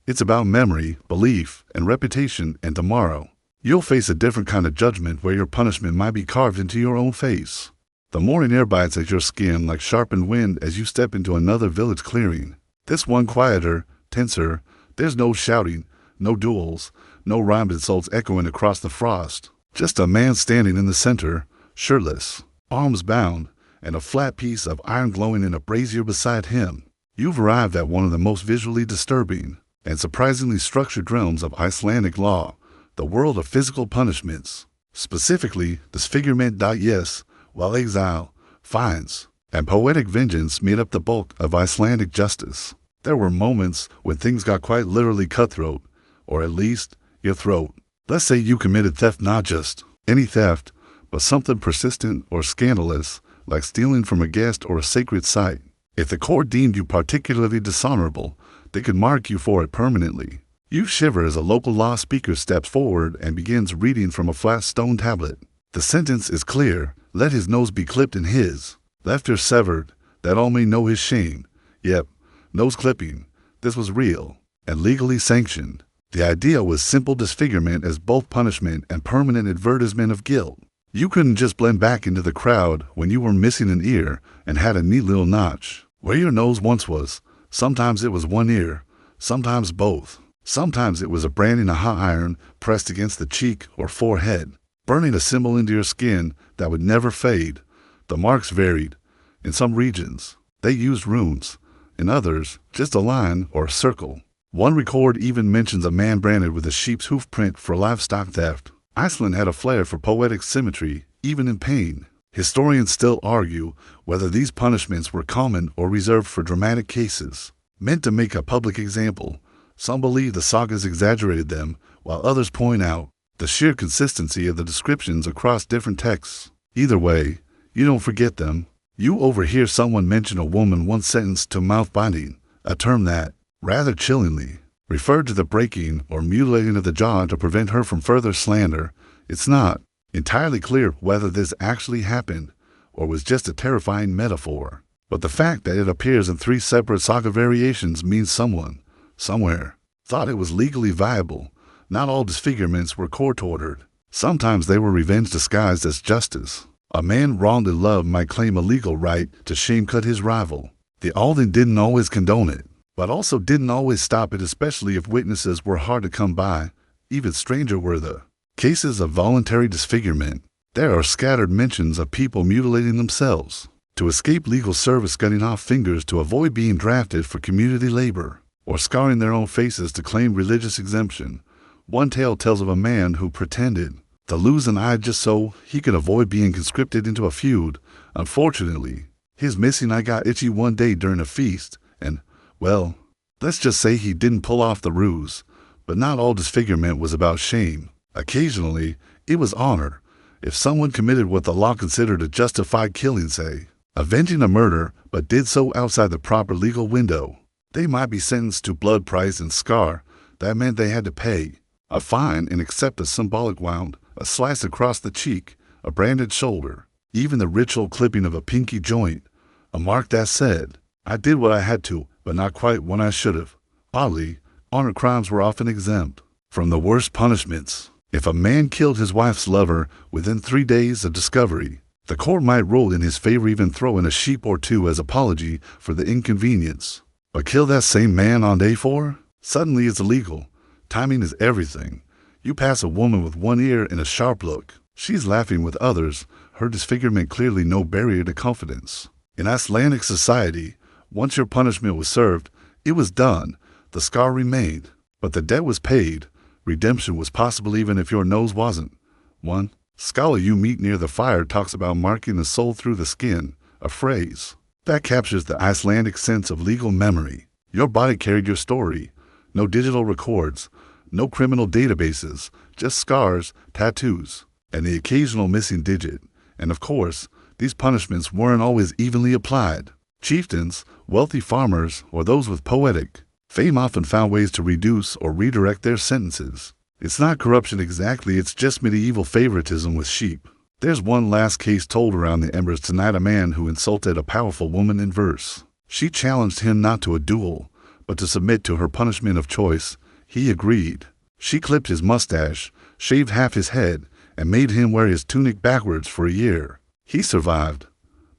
It's about memory, belief, and reputation, and tomorrow you'll face a different kind of judgment where your punishment might be carved into your own face. The morning air bites at your skin like sharpened wind as you step into another village clearing. This one quieter, tenser. There's no shouting, no duels, no rhymed insults echoing across the frost. Just a man standing in the center, shirtless, arms bound, and a flat piece of iron glowing in a brazier beside him. You've arrived at one of the most visually disturbing and surprisingly structured realms of Icelandic law, the world of physical punishments. Specifically, disfigurement. Yes, while exile, fines, and poetic vengeance made up the bulk of Icelandic justice. There were moments when things got quite literally cutthroat, or at least your throat. Let's say you committed theft, not just any theft, but something persistent or scandalous, like stealing from a guest or a sacred site. If the court deemed you particularly dishonorable, they could mark you for it permanently. You shiver as a local law speaker steps forward and begins reading from a flat stone tablet. The sentence is clear. Let his nose be clipped and his left ear severed, that all may know his shame. Yep, nose clipping. This was real and legally sanctioned. The idea was simple disfigurement as both punishment and permanent advertisement of guilt. You couldn't just blend back into the crowd when you were missing an ear and had a neat little notch where your nose once was. Sometimes it was one ear, sometimes both. Sometimes it was a brand in a hot iron pressed against the cheek or forehead, burning a symbol into your skin that would never fade. The marks varied. In some regions, they used runes. In others, just a line or a circle. One record even mentions a man branded with a sheep's hoof print for livestock theft. Iceland had a flair for poetic symmetry, even in pain. Historians still argue whether these punishments were common or reserved for dramatic cases, meant to make a public example. Some believe the sagas exaggerated them, while others point out the sheer consistency of the descriptions across different texts. Either way, you don't forget them. You overhear someone mention a woman once sentenced to mouth binding, a term that, rather chillingly, referred to the breaking or mutilating of the jaw to prevent her from further slander. It's not entirely clear whether this actually happened or was just a terrifying metaphor, but the fact that it appears in 3 separate saga variations means someone, somewhere, thought it was legally viable. Not all disfigurements were court-ordered. Sometimes they were revenge disguised as justice. A man wronged in love might claim a legal right to shame-cut his rival. The Alden didn't always condone it, but also didn't always stop it, especially if witnesses were hard to come by. Even stranger were the cases of voluntary disfigurement. There are scattered mentions of people mutilating themselves to escape legal service, cutting off fingers to avoid being drafted for community labor, or scarring their own faces to claim religious exemption. One tale tells of a man who pretended to lose an eye just so he could avoid being conscripted into a feud. Unfortunately, his missing eye got itchy one day during a feast, and, well, let's just say he didn't pull off the ruse. But not all disfigurement was about shame. Occasionally, it was honor. If someone committed what the law considered a justified killing, say, avenging a murder, but did so outside the proper legal window, they might be sentenced to blood price and scar. That meant they had to pay a fine and accept a symbolic wound, a slice across the cheek, a branded shoulder, even the ritual clipping of a pinky joint, a mark that said, "I did what I had to, but not quite when I should have." Oddly, honor crimes were often exempt from the worst punishments. If a man killed his wife's lover within 3 days of discovery, the court might rule in his favor, even throw in a sheep or 2 as apology for the inconvenience. But kill that same man on day 4? Suddenly it's illegal. Timing is everything. You pass a woman with one ear and a sharp look. She's laughing with others, her disfigurement clearly no barrier to confidence. In Icelandic society, once your punishment was served, it was done. The scar remained, but the debt was paid. Redemption was possible even if your nose wasn't. One scholar you meet near the fire talks about marking the soul through the skin, a phrase that captures the Icelandic sense of legal memory. Your body carried your story. No digital records, no criminal databases, just scars, tattoos, and the occasional missing digit. And of course, these punishments weren't always evenly applied. Chieftains, wealthy farmers, or those with poetic fame often found ways to reduce or redirect their sentences. It's not corruption exactly, it's just medieval favoritism with sheep. There's one last case told around the embers tonight, a man who insulted a powerful woman in verse. She challenged him not to a duel, but to submit to her punishment of choice. He agreed. She clipped his mustache, shaved half his head, and made him wear his tunic backwards for a year. He survived,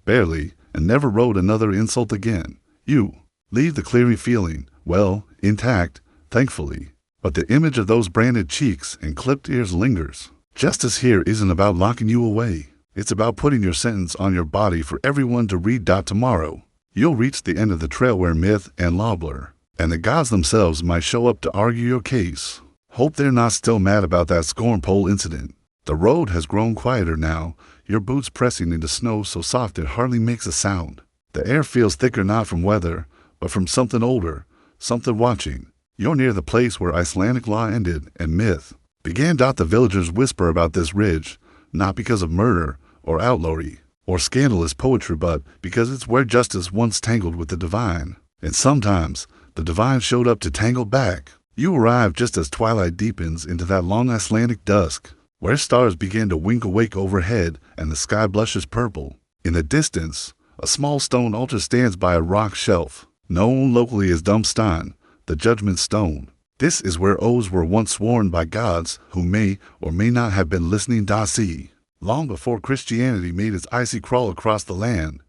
barely, and never wrote another insult again. You leave the clearing feeling, well, intact, thankfully. But the image of those branded cheeks and clipped ears lingers. Justice here isn't about locking you away. It's about putting your sentence on your body for everyone to read. Tomorrow, you'll reach the end of the trail where myth and law blur, and the gods themselves might show up to argue your case. Hope they're not still mad about that scorn pole incident. The road has grown quieter now, your boots pressing into snow so soft it hardly makes a sound. The air feels thicker not from weather, but from something older, something watching. You're near the place where Icelandic law ended and myth began. The villagers whisper about this ridge, not because of murder or outlawry or scandalous poetry, but because it's where justice once tangled with the divine. And sometimes the divine showed up to tangle back. You arrive just as twilight deepens into that long Icelandic dusk, where stars begin to wink awake overhead and the sky blushes purple. In the distance, a small stone altar stands by a rock shelf, known locally as Dumbstein, the judgment stone. This is where oaths were once sworn by gods who may or may not have been listening. See, long before Christianity made its icy crawl across the land,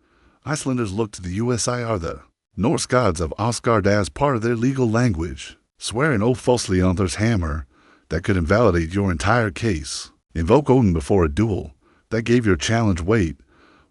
Icelanders looked to the USIR, the Norse gods of Asgard, as part of their legal language. Swear an oath falsely on their hammer that could invalidate your entire case. Invoke Odin before a duel that gave your challenge weight.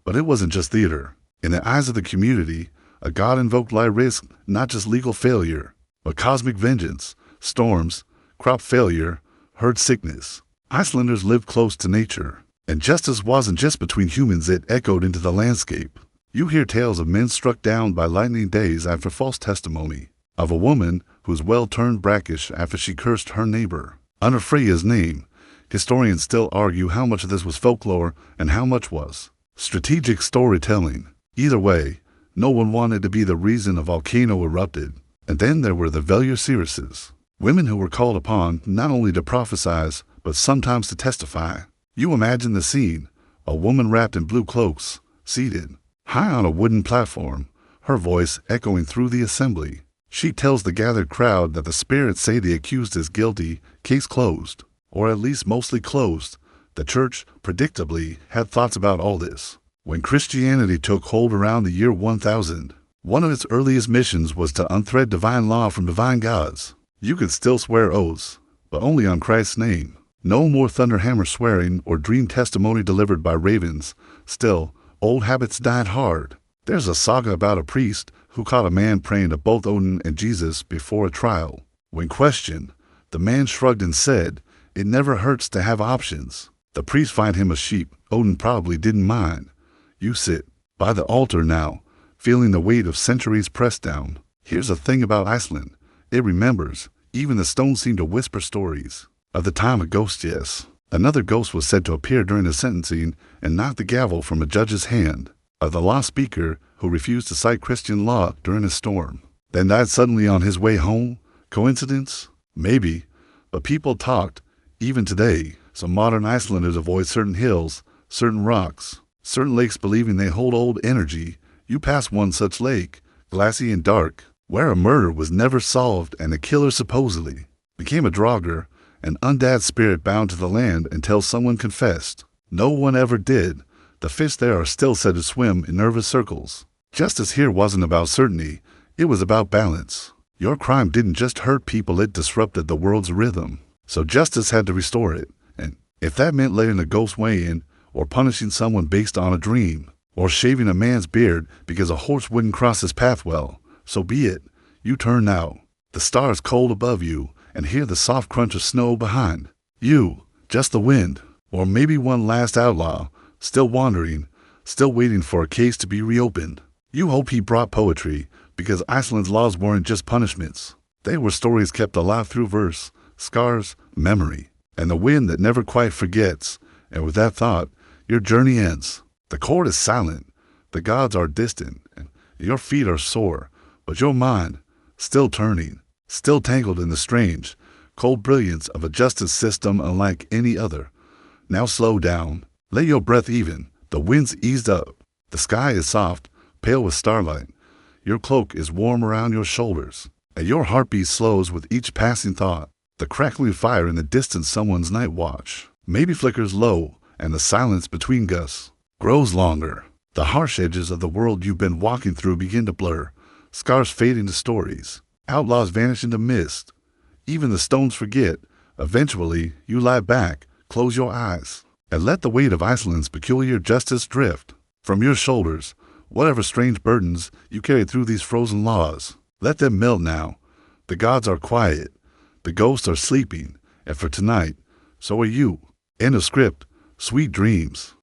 But it wasn't just theater. In the eyes of the community, a god invoked light risked not just legal failure, but cosmic vengeance, storms, crop failure, herd sickness. Icelanders lived close to nature, and justice wasn't just between humans, it echoed into the landscape. You hear tales of men struck down by lightning days after false testimony, of a woman whose well turned brackish after she cursed her neighbor. Under Freya's name, Historians still argue how much of this was folklore and how much was strategic storytelling. Either way, no one wanted to be the reason a volcano erupted. And then there were the Veljur, women who were called upon not only to prophesy, but sometimes to testify. You imagine the scene, a woman wrapped in blue cloaks, seated high on a wooden platform, her voice echoing through the assembly. She tells the gathered crowd that the spirits say the accused is guilty, case closed, or at least mostly closed. The church, predictably, had thoughts about all this. When Christianity took hold around the year 1000, one of its earliest missions was to unthread divine law from divine gods. You could still swear oaths, but only on Christ's name. No more thunderhammer swearing or dream testimony delivered by ravens. Still, old habits died hard. There's a saga about a priest who caught a man praying to both Odin and Jesus before a trial. When questioned, the man shrugged and said, "It never hurts to have options." The priest fined him a sheep. Odin probably didn't mind. You sit by the altar now, feeling the weight of centuries pressed down. Here's the thing about Iceland. It remembers. Even the stones seem to whisper stories of the time of ghosts, yes. Another ghost was said to appear during the sentencing and knock the gavel from a judge's hand. Of the law speaker who refused to cite Christian law during a storm, then died suddenly on his way home. Coincidence? Maybe. But people talked, even today. Some modern Icelanders avoid certain hills, certain rocks, certain lakes believing they hold old energy. You pass one such lake, glassy and dark, where a murder was never solved and the killer supposedly became a draugr, an undead spirit bound to the land until someone confessed. No one ever did. The fish there are still said to swim in nervous circles. Justice here wasn't about certainty, it was about balance. Your crime didn't just hurt people, it disrupted the world's rhythm. So justice had to restore it. And if that meant letting a ghost weigh in, or punishing someone based on a dream, or shaving a man's beard because a horse wouldn't cross his path well, so be it. You turn now. The stars cold above you, and hear the soft crunch of snow behind you. Just the wind, or maybe one last outlaw, still wandering, still waiting for a case to be reopened. You hope he brought poetry, because Iceland's laws weren't just punishments. They were stories kept alive through verse, scars, memory, and the wind that never quite forgets. And with that thought, your journey ends. The court is silent, the gods are distant, and your feet are sore, but your mind, still turning, still tangled in the strange, cold brilliance of a justice system unlike any other. Now slow down, lay your breath even. The wind's eased up, the sky is soft, pale with starlight. Your cloak is warm around your shoulders, and your heartbeat slows with each passing thought. The crackling fire in the distance, someone's night watch, maybe flickers low, and the silence between gusts grows longer. The harsh edges of the world you've been walking through begin to blur, scars fade into stories, outlaws vanish into mist. Even the stones forget. Eventually, you lie back, close your eyes, and let the weight of Iceland's peculiar justice drift from your shoulders. Whatever strange burdens you carry through these frozen laws, let them melt now. The gods are quiet, the ghosts are sleeping, and for tonight, so are you. End of script. Sweet dreams.